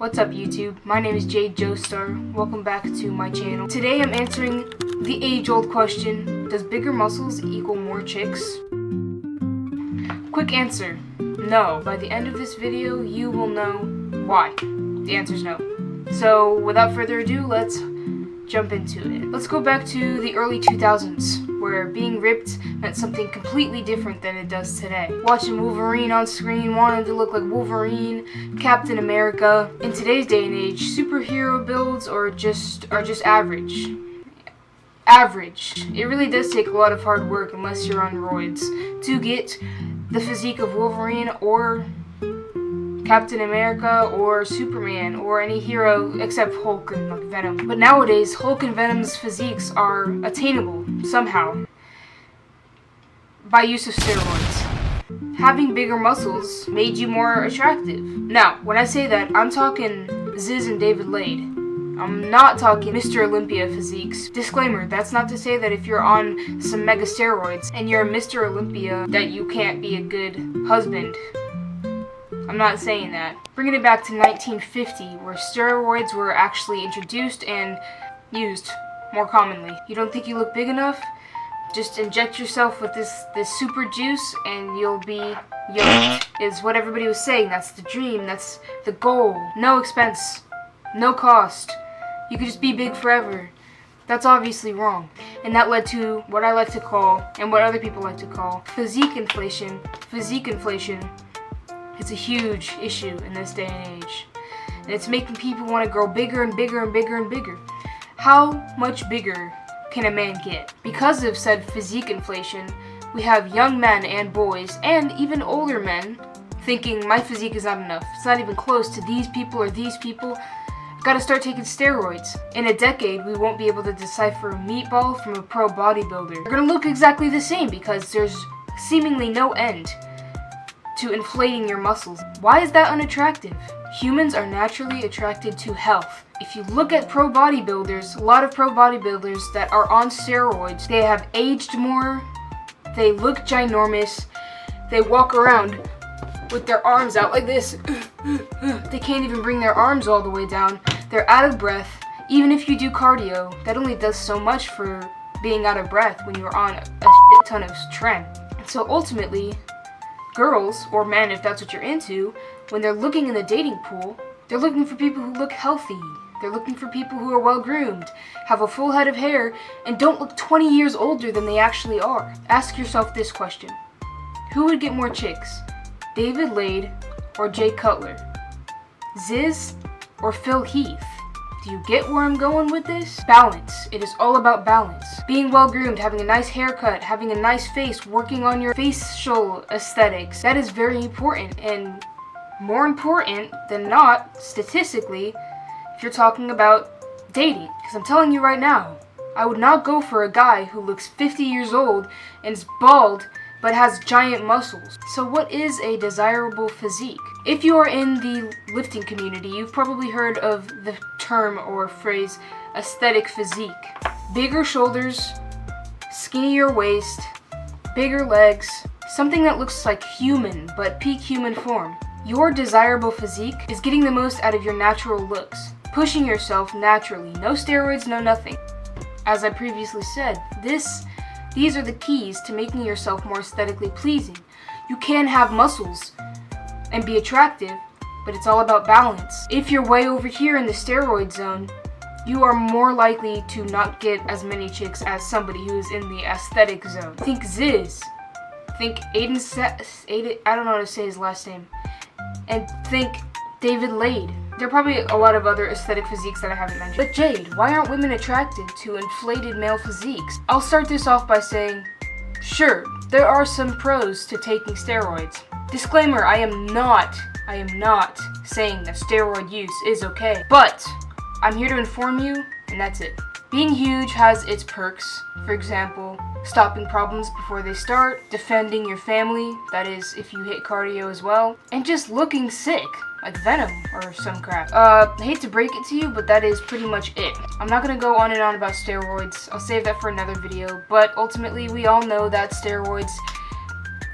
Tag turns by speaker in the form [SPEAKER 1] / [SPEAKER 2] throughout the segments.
[SPEAKER 1] What's up YouTube? My name is Jade Joestar. Welcome back to my channel. Today I'm answering the age-old question, does bigger muscles equal more chicks? Quick answer, no. By the end of this video, you will know why. The answer is no. So without further ado, let's jump into it. Let's go back to the early 2000s, where being ripped meant something completely different than it does today. Watching Wolverine on screen, wanting to look like Wolverine, Captain America. In today's day and age, superhero builds are just average. Average. It really does take a lot of hard work, unless you're on roids, to get the physique of Wolverine or Captain America or Superman or any hero except Hulk and like Venom. But nowadays, Hulk and Venom's physiques are attainable somehow by use of steroids. Having bigger muscles made you more attractive. Now, when I say that, I'm talking Ziz and David Lade. I'm not talking Mr. Olympia physiques. Disclaimer, that's not to say that if you're on some mega steroids and you're Mr. Olympia that you can't be a good husband. I'm not saying that. Bringing it back to 1950, where steroids were actually introduced and used more commonly. You don't think you look big enough? Just inject yourself with this super juice and you'll be yoked, is what everybody was saying. That's the dream, that's the goal. No expense, no cost. You could just be big forever. That's obviously wrong. And that led to what I like to call, and what other people like to call, physique inflation. Physique inflation. It's a huge issue in this day and age. And it's making people want to grow bigger and bigger and bigger and bigger. How much bigger can a man get? Because of said physique inflation, we have young men and boys, and even older men, thinking my physique is not enough. It's not even close to these people or these people. I've got to start taking steroids. In a decade, we won't be able to decipher a meatball from a pro bodybuilder. They're going to look exactly the same because there's seemingly no end to inflating your muscles. Why is that unattractive? Humans are naturally attracted to health. If you look at pro bodybuilders, a lot of pro bodybuilders that are on steroids, they have aged more, they look ginormous, they walk around with their arms out like this. They can't even bring their arms all the way down. They're out of breath. Even if you do cardio, that only does so much for being out of breath when you're on a shit ton of tren. So ultimately, girls, or men if that's what you're into, when they're looking in the dating pool, they're looking for people who look healthy. They're looking for people who are well groomed, have a full head of hair, and don't look 20 years older than they actually are. Ask yourself this question. Who would get more chicks? David Lade or Jay Cutler? Ziz or Phil Heath? Do you get where I'm going with this? Balance. It is all about balance. Being well groomed, having a nice haircut, having a nice face, working on your facial aesthetics. That is very important, and more important than not, statistically, if you're talking about dating. Because I'm telling you right now, I would not go for a guy who looks 50 years old and is bald but has giant muscles. So what is a desirable physique? If you are in the lifting community, you've probably heard of the term or phrase aesthetic physique. Bigger shoulders, skinnier waist, bigger legs, something that looks like human but peak human form. Your desirable physique is getting the most out of your natural looks, pushing yourself naturally, no steroids, no nothing. As I previously said, these are the keys to making yourself more aesthetically pleasing. You can have muscles and be attractive, but it's all about balance. If you're way over here in the steroid zone, you are more likely to not get as many chicks as somebody who is in the aesthetic zone. Think Ziz. Think Aiden, I don't know how to say his last name. And think David Lade. There are probably a lot of other aesthetic physiques that I haven't mentioned. But Jade, why aren't women attracted to inflated male physiques? I'll start this off by saying, sure, there are some pros to taking steroids. Disclaimer, I am not saying that steroid use is okay. But I'm here to inform you, and that's it. Being huge has its perks. For example, stopping problems before they start, defending your family, that is, if you hit cardio as well, and just looking sick, like Venom or some crap. I hate to break it to you, but that is pretty much it. I'm not gonna go on and on about steroids. I'll save that for another video, but ultimately we all know that steroids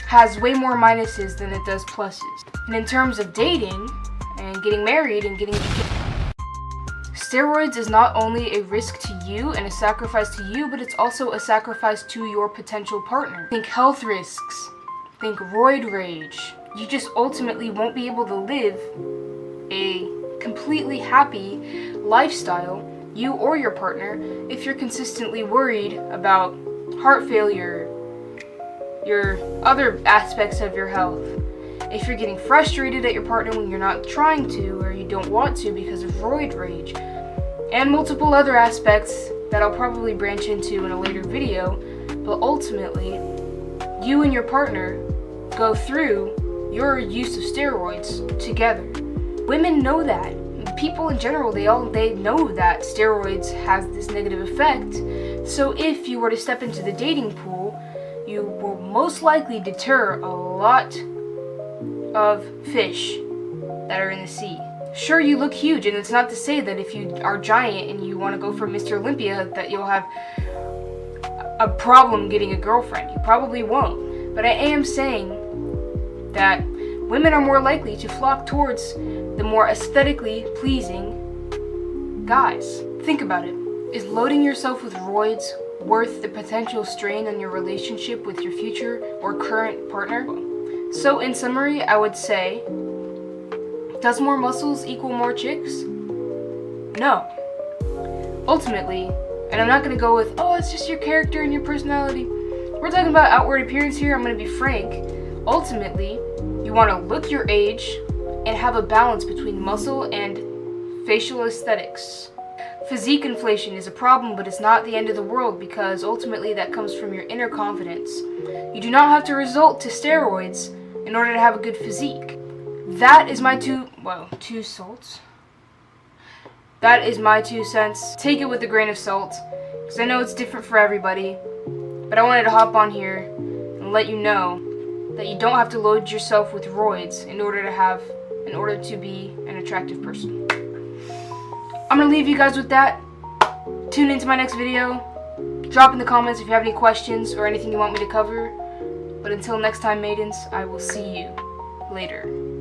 [SPEAKER 1] has way more minuses than it does pluses. And in terms of dating, and getting married and getting... Steroids is not only a risk to you and a sacrifice to you, but it's also a sacrifice to your potential partner. Think health risks. Think roid rage. You just ultimately won't be able to live a completely happy lifestyle, you or your partner, if you're consistently worried about heart failure, your other aspects of your health. If you're getting frustrated at your partner when you're not trying to or you don't want to because of roid rage, and multiple other aspects that I'll probably branch into in a later video, but ultimately, you and your partner go through your use of steroids together. Women know that. People in general, they know that steroids has this negative effect. So if you were to step into the dating pool, you will most likely deter a lot of fish that are in the sea. Sure, you look huge, and it's not to say that if you are giant and you want to go for Mr. Olympia that you'll have a problem getting a girlfriend. You probably won't. But I am saying that women are more likely to flock towards the more aesthetically pleasing guys. Think about it. Is loading yourself with roids worth the potential strain on your relationship with your future or current partner? So in summary, I would say, does more muscles equal more chicks? No. Ultimately, and I'm not going to go with, oh, it's just your character and your personality. We're talking about outward appearance here. I'm going to be frank. Ultimately, you want to look your age and have a balance between muscle and facial aesthetics. Physique inflation is a problem, but it's not the end of the world because ultimately that comes from your inner confidence. You do not have to resort to steroids in order to have a good physique. That is my two salts. That is my 2 cents. Take it with a grain of salt, because I know it's different for everybody, but I wanted to hop on here and let you know that you don't have to load yourself with roids in order to be an attractive person. I'm gonna leave you guys with that. Tune into my next video. Drop in the comments if you have any questions or anything you want me to cover. But until next time, maidens, I will see you later.